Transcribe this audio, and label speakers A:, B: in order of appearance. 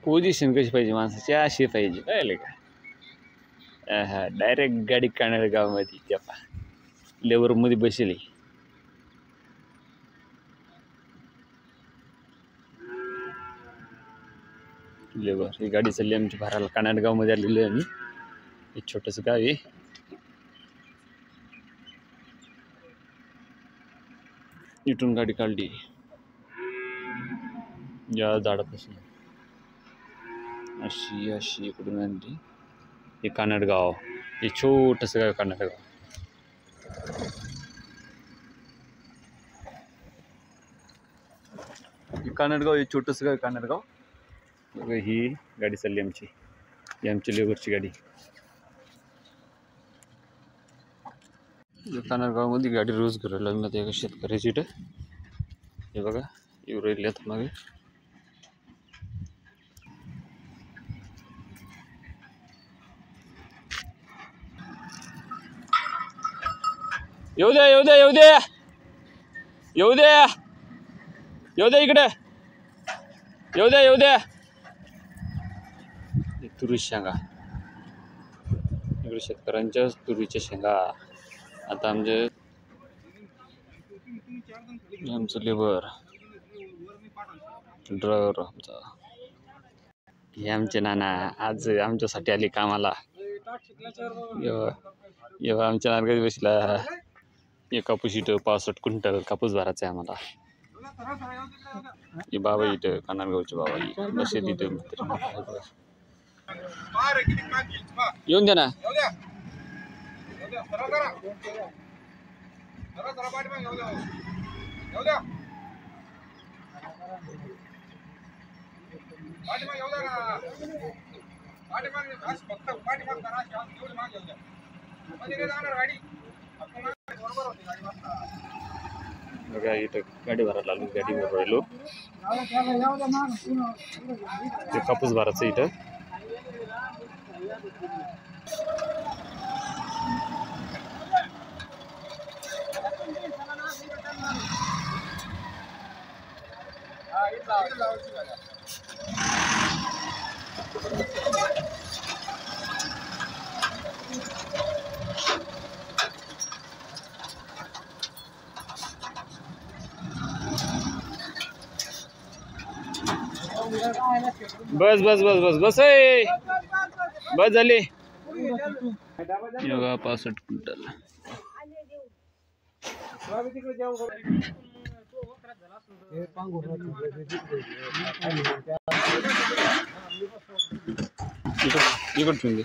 A: Position कशी पाहिजे माणसाची अशी पाहिजे कळलं का. हा डायरेक्ट गाडी कानाड गावामध्ये त्या लेवरमध्ये बसेल. लेवर ही गाडी चालली आमची भरायला कानाडगावमध्ये आलेली आहे. आम्ही एक छोटंसं गाव आहे. इथून गाडी काढली या झाडापासून अशी अशी इकडून आणली. हे कानाडगाव, हे छोटंसं गाव कानाडगाव. कानाडगाव हे छोटंसं गाव कानाडगाव. ही गाडी चालली आमची, ही आमची लेबरची गाडी. कानाडगावमध्ये गाडी रोज करायला लागणार एका शेतकऱ्याची. इथं हे बघा येऊ राहिल्यात मागे. येऊ द्या येऊ द्या येऊ द्या येऊ द्या येऊ द्या इकडे येऊ द्या येऊ द्या. तुरी शेंगा इकडे शेतकऱ्यांच्या तुरीच्या शेंगा. आता आमचं लेबर ड्रायव्हर आमचा हे आमचे नाना आज आमच्यासाठी आले कामाला. येव्हा आमच्या नारगावी बसला. एक कापूस इथं 65 क्विंटल कापूस भरायचा आहे आम्हाला. हे बाबा इथं कानाडगावचे बाबा बसेल इथं. येऊन द्या ना. बघा इथं गाडी भरायला आलो. गाडी भरून राहिलो. ते कापूस भरायचं इथं. बस बस बस बस बस बस झाली. 65 क्विंटल. इकडे ठेवून दे.